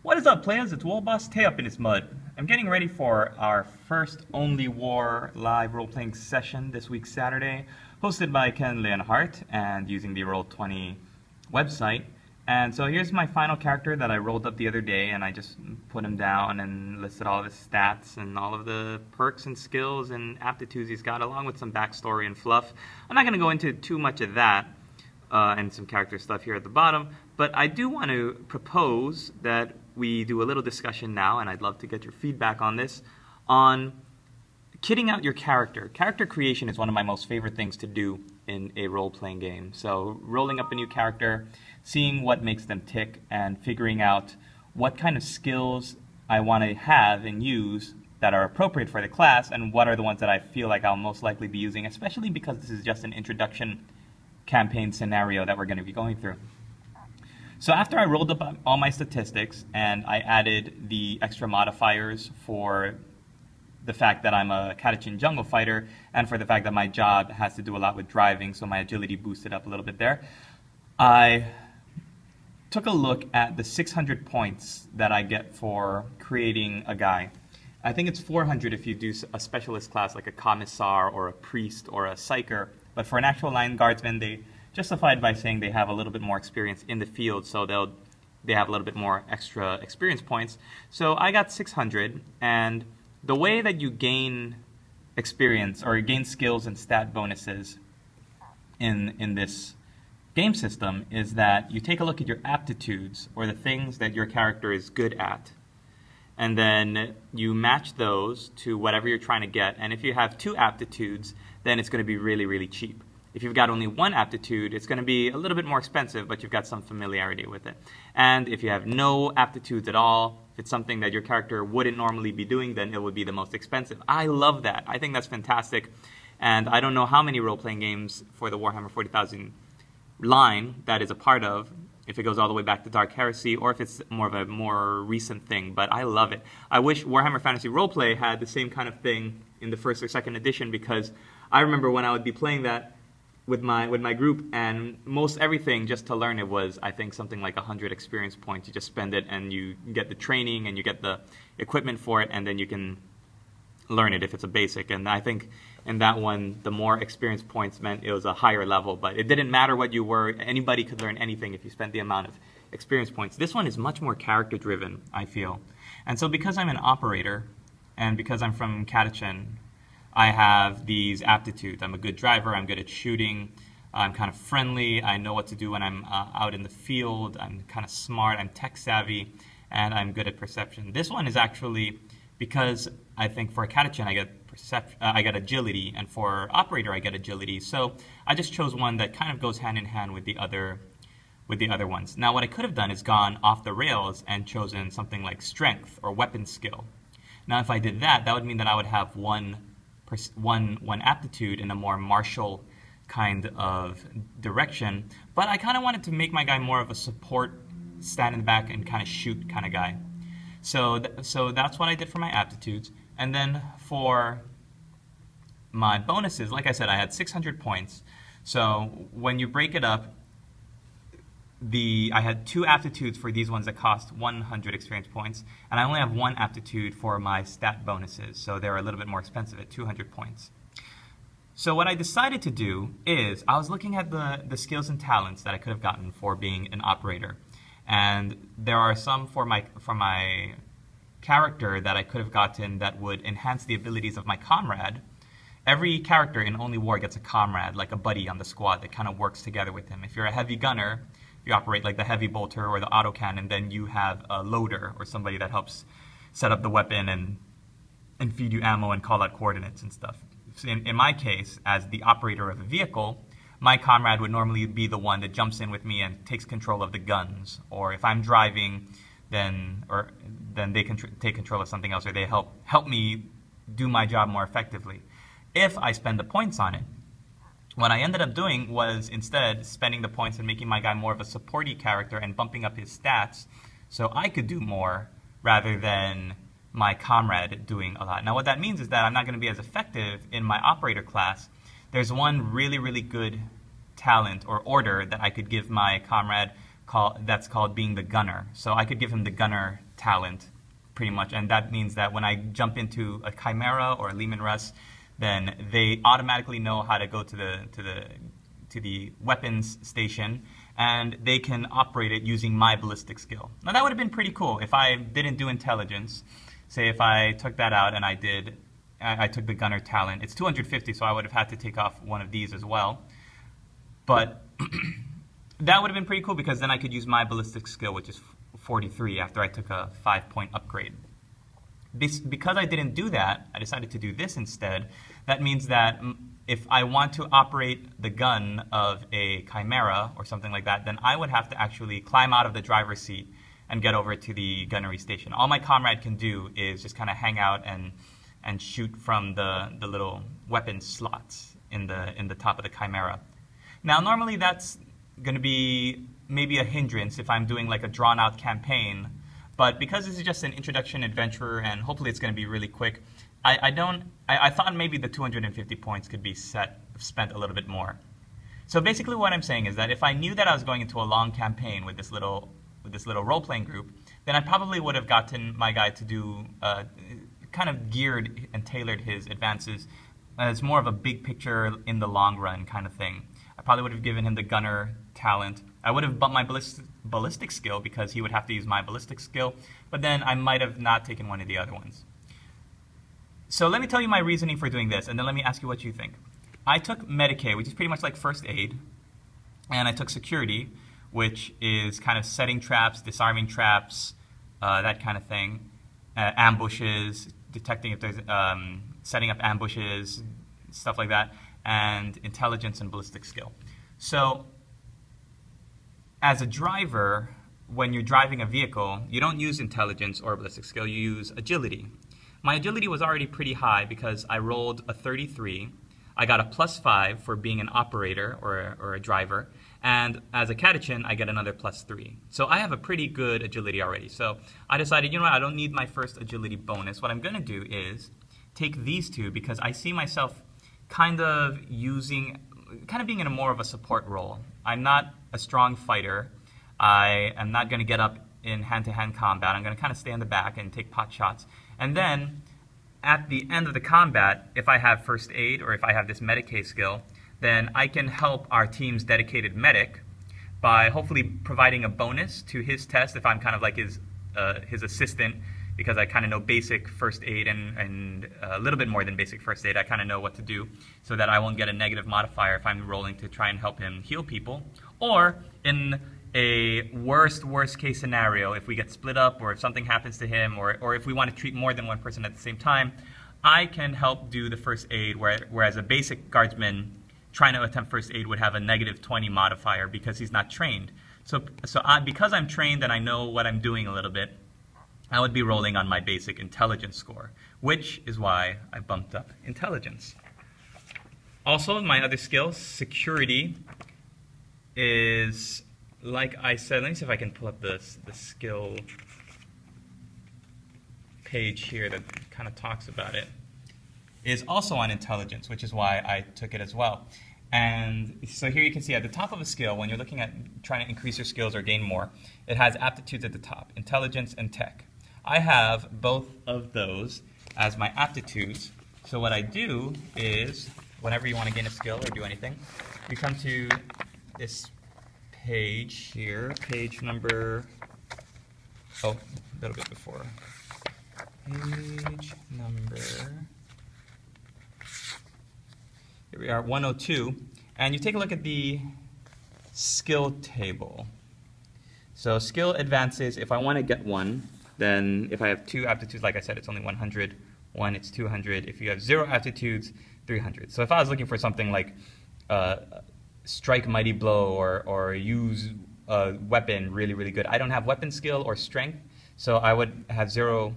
What is up, players? It's Warboss Tay up in his mud. I'm getting ready for our first Only War live role-playing session this week Saturday, hosted by Ken Leonhardt and using the Roll20 website. And so here's my final character that I rolled up the other day, and I just put him down and listed all of his stats and all of the perks and skills and aptitudes he's got, along with some backstory and fluff. I'm not going to go into too much of that and some character stuff here at the bottom, but I do want to propose that we do a little discussion now, and I'd love to get your feedback on this, on kitting out your character. Character creation is one of my most favorite things to do in a role-playing game. So rolling up a new character, seeing what makes them tick, and figuring out what kind of skills I want to have and use that are appropriate for the class, and what are the ones that I feel like I'll most likely be using, especially because this is just an introduction campaign scenario that we're going to be going through. So after I rolled up all my statistics and I added the extra modifiers for the fact that I'm a Catachan jungle fighter and for the fact that my job has to do a lot with driving, so my agility boosted up a little bit there, I took a look at the 600 points that I get for creating a guy. I think it's 400 if you do a specialist class like a commissar or a priest or a psyker, but for an actual line guardsman, they justified by saying they have a little bit more experience in the field, so they have a little bit more extra experience points. So I got 600, and the way that you gain experience or gain skills and stat bonuses in this game system is that you take a look at your aptitudes, or the things that your character is good at, and then you match those to whatever you're trying to get. And if you have 2 aptitudes, then it's going to be really, really cheap. If you've got only 1 aptitude, it's going to be a little bit more expensive, but you've got some familiarity with it. And if you have no aptitudes at all, if it's something that your character wouldn't normally be doing, then it would be the most expensive. I love that. I think that's fantastic. And I don't know how many role-playing games for the Warhammer 40,000 line that is a part of, if it goes all the way back to Dark Heresy, or if it's more of a more recent thing, but I love it. I wish Warhammer Fantasy Roleplay had the same kind of thing in the 1st or 2nd edition, because I remember when I would be playing that with my group, and most everything just to learn it was, I think, something like 100 experience points. You just spend it and you get the training and you get the equipment for it, and then you can learn it if it's a basic. And I think in that one, the more experience points meant it was a higher level, but it didn't matter what you were. Anybody could learn anything if you spent the amount of experience points. This one is much more character driven, I feel. And so because I'm an operator and because I'm from Catachan, I have these aptitudes. I'm a good driver, I'm good at shooting, I'm kind of friendly, I know what to do when I'm out in the field, I'm kind of smart, I'm tech savvy, and I'm good at perception. This one is actually, because I think for a Catachan I get agility, and for operator I get agility, so I just chose one that kind of goes hand in hand with the other ones. Now what I could have done is gone off the rails and chosen something like strength or weapon skill. Now if I did that, that would mean that I would have one aptitude in a more martial kind of direction, but I kind of wanted to make my guy more of a support, stand in the back and kind of shoot kind of guy. So that's what I did for my aptitudes. And then for my bonuses, like I said, I had 600 points. So when you break it up, I had 2 aptitudes for these ones that cost 100 experience points, and I only have 1 aptitude for my stat bonuses, so they're a little bit more expensive at 200 points. So what I decided to do is, I was looking at the skills and talents that I could have gotten for being an operator, and there are some for my character that I could have gotten that would enhance the abilities of my comrade. Every character in Only War gets a comrade, like a buddy on the squad that kind of works together with him. If you're a heavy gunner, you operate like the heavy bolter or the autocannon, then you have a loader or somebody that helps set up the weapon and feed you ammo and call out coordinates and stuff. So in my case, as the operator of a vehicle, my comrade would normally be the one that jumps in with me and takes control of the guns. Or if I'm driving, then they can take control of something else, or they help me do my job more effectively. If I spend the points on it, what I ended up doing was instead spending the points and making my guy more of a supporty character and bumping up his stats so I could do more rather than my comrade doing a lot. Now what that means is that I'm not going to be as effective in my operator class. There's one really, really good talent or order that I could give my comrade that's called being the gunner. So I could give him the gunner talent, pretty much, and that means that when I jump into a Chimera or a Leman Russ, then they automatically know how to go to the weapons station, and they can operate it using my ballistic skill. Now that would have been pretty cool if I didn't do intelligence. Say if I took that out and I took the gunner talent. It's 250, so I would have had to take off one of these as well. But that would have been pretty cool because then I could use my ballistic skill, which is 43, after I took a 5-point upgrade. Because I didn't do that, I decided to do this instead. That means that if I want to operate the gun of a Chimera or something like that, then I would have to actually climb out of the driver's seat and get over to the gunnery station. All my comrade can do is just kind of hang out and shoot from the little weapon slots in the top of the Chimera. Now, normally that's going to be maybe a hindrance if I'm doing like a drawn-out campaign, but because this is just an introduction adventure and hopefully it's going to be really quick, I thought maybe the 250 points could be spent a little bit more. So basically what I'm saying is that if I knew that I was going into a long campaign with this little role-playing group, then I probably would have gotten my guy to do kind of geared and tailored his advances as more of a big picture in the long run kind of thing. I probably would have given him the gunner talent. I would have bumped my ballistic skill because he would have to use my ballistic skill, but then I might have not taken one of the other ones. So let me tell you my reasoning for doing this, and then let me ask you what you think. I took Medicae, which is pretty much like first aid, and I took security, which is kind of setting traps, disarming traps, that kind of thing, ambushes, detecting if there's setting up ambushes, stuff like that, and intelligence and ballistic skill. So as a driver, when you're driving a vehicle, you don't use intelligence or ballistic skill, you use agility. My agility was already pretty high because I rolled a 33. I got a +5 for being an operator or a driver, and as a catechin, I get another +3. So I have a pretty good agility already. So I decided, you know what, I don't need my first agility bonus. What I'm going to do is take these two because I see myself kind of being in a more of a support role. I'm not a strong fighter. I am not going to get up in hand-to-hand combat. I'm going to kind of stay in the back and take pot shots. And then at the end of the combat, if I have first aid or if I have this Medicae skill, then I can help our team's dedicated medic by hopefully providing a bonus to his test if I'm kind of like his assistant, because I kind of know basic first aid and a little bit more than basic first aid. I kind of know what to do so that I won't get a negative modifier if I'm rolling to try and help him heal people. Or in a worst case scenario, if we get split up or if something happens to him or if we want to treat more than one person at the same time, I can help do the first aid, whereas a basic guardsman trying to attempt first aid would have a -20 modifier because he's not trained. So because I'm trained and I know what I'm doing a little bit, I would be rolling on my basic intelligence score, which is why I bumped up intelligence. Also, my other skill, security, is, like I said, let me see if I can pull up the skill page here that kind of talks about it, is also on intelligence, which is why I took it as well. And so here you can see at the top of a skill, when you're looking at trying to increase your skills or gain more, it has aptitudes at the top, intelligence and tech. I have both of those as my aptitudes. So what I do is, whenever you want to gain a skill or do anything, you come to this page here, page number, a little bit before, page number, here we are, 102, and you take a look at the skill table. So skill advances, if I want to get one, then if I have 2 aptitudes, like I said, it's only 100. 1, it's 200. If you have 0 aptitudes, 300. So if I was looking for something like strike mighty blow or use a weapon really, really good, I don't have weapon skill or strength, so I would have zero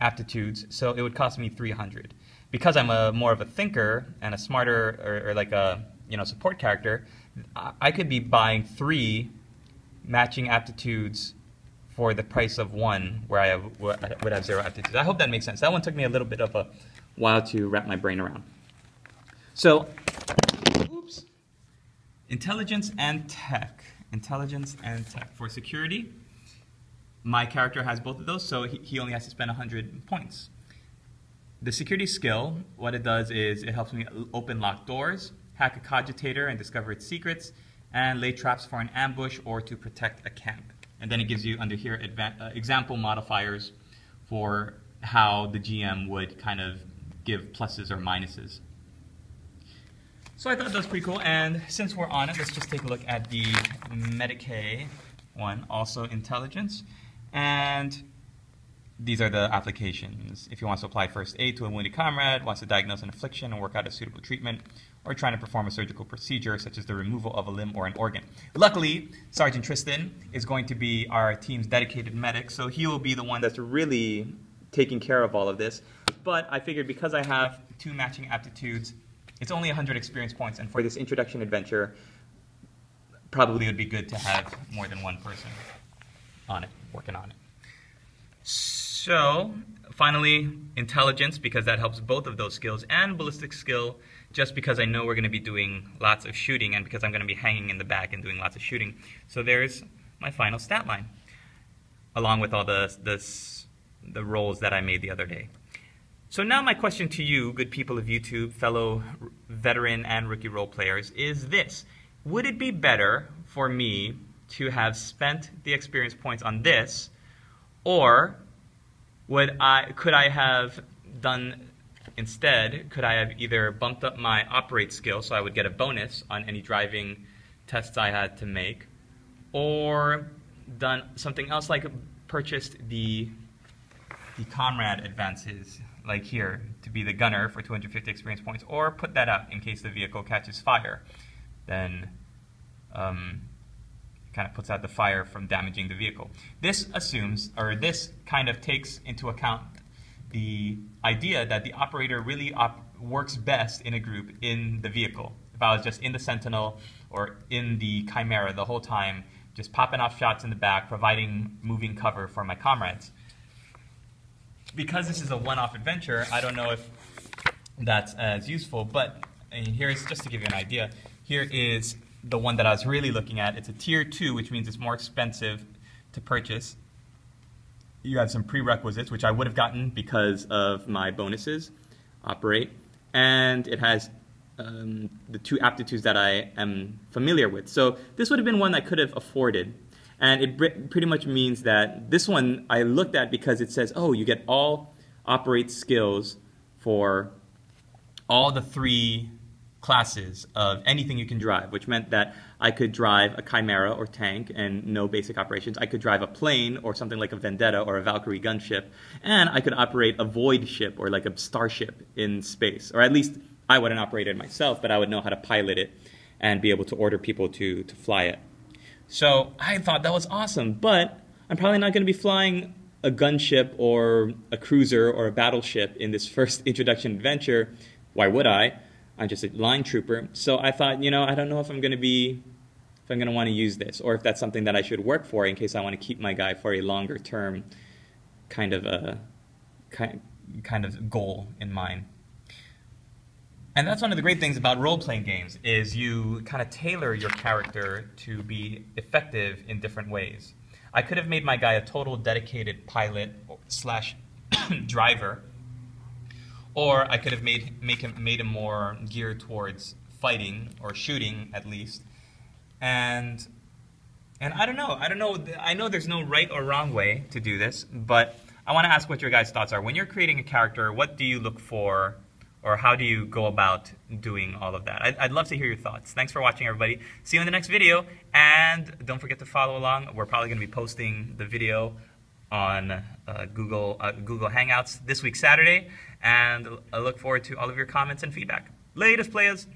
aptitudes, so it would cost me 300. Because I'm more of a thinker and a smarter or like a support character, I could be buying 3 matching aptitudes for the price of 1, where I would have 0 aptitudes. I hope that makes sense. That one took me a little bit of a while to wrap my brain around. So, intelligence and tech. intelligence and tech. For security, my character has both of those, so he only has to spend 100 points. The security skill, what it does is it helps me open locked doors, hack a cogitator and discover its secrets, and lay traps for an ambush or to protect a camp. And then it gives you under here example modifiers for how the GM would kind of give pluses or minuses. So I thought that was pretty cool, and since we're on it, let's just take a look at the Medicae one, also intelligence. And these are the applications. If he wants to apply first aid to a wounded comrade, wants to diagnose an affliction and work out a suitable treatment, or trying to perform a surgical procedure such as the removal of a limb or an organ. Luckily, Sergeant Tristan is going to be our team's dedicated medic, so he will be the one that's really taking care of all of this. But I figured because I have 2 matching aptitudes, it's only 100 experience points, and for this introduction adventure, probably it would be good to have more than one person on it, working on it. So, finally, intelligence, because that helps both of those skills, and ballistic skill, just because I know we're going to be doing lots of shooting, and because I'm going to be hanging in the back and doing lots of shooting. So there's my final stat line, along with all the rolls that I made the other day. So now my question to you, good people of YouTube, fellow veteran and rookie role players, is this. Would it be better for me to have spent the experience points on this, or could I have done instead, could I have either bumped up my operate skill so I would get a bonus on any driving tests I had to make, or done something else like purchased the comrade advances, like here, to be the gunner for 250 experience points, or put that out in case the vehicle catches fire. Then kind of puts out the fire from damaging the vehicle. This assumes, or this kind of takes into account the idea that the operator really works best in a group in the vehicle. If I was just in the Sentinel or in the Chimera the whole time, just popping off shots in the back, providing moving cover for my comrades. Because this is a one-off adventure, I don't know if that's as useful, but here's, just to give you an idea, here is the one that I was really looking at. It's a tier 2, which means it's more expensive to purchase. You have some prerequisites, which I would have gotten because of my bonuses, operate, and it has the 2 aptitudes that I am familiar with. So this would have been one I could have afforded, and it pretty much means that this one I looked at because it says, oh, you get all operate skills for all the 3 classes of anything you can drive, which meant that I could drive a Chimera or tank and no basic operations. I could drive a plane or something like a Vendetta or a Valkyrie gunship, and I could operate a Void ship or like a starship in space. Or at least I wouldn't operate it myself, but I would know how to pilot it and be able to order people to fly it. So I thought that was awesome, but I'm probably not going to be flying a gunship or a cruiser or a battleship in this first introduction adventure. Why would I? I'm just a line trooper. So I thought, you know, I don't know if I'm going to want to use this, or if that's something that I should work for in case I want to keep my guy for a longer term kind of goal in mind. And that's one of the great things about role-playing games, is you kind of tailor your character to be effective in different ways. I could have made my guy a total dedicated pilot / driver, or I could have made him more geared towards fighting or shooting at least. And I don't know. I know there's no right or wrong way to do this, but I want to ask what your guys' thoughts are. When you're creating a character, what do you look for, or how do you go about doing all of that? I'd love to hear your thoughts. Thanks for watching, everybody. See you in the next video, and don't forget to follow along. We're probably going to be posting the video on Google Hangouts this week, Saturday, and I look forward to all of your comments and feedback. Latest, players!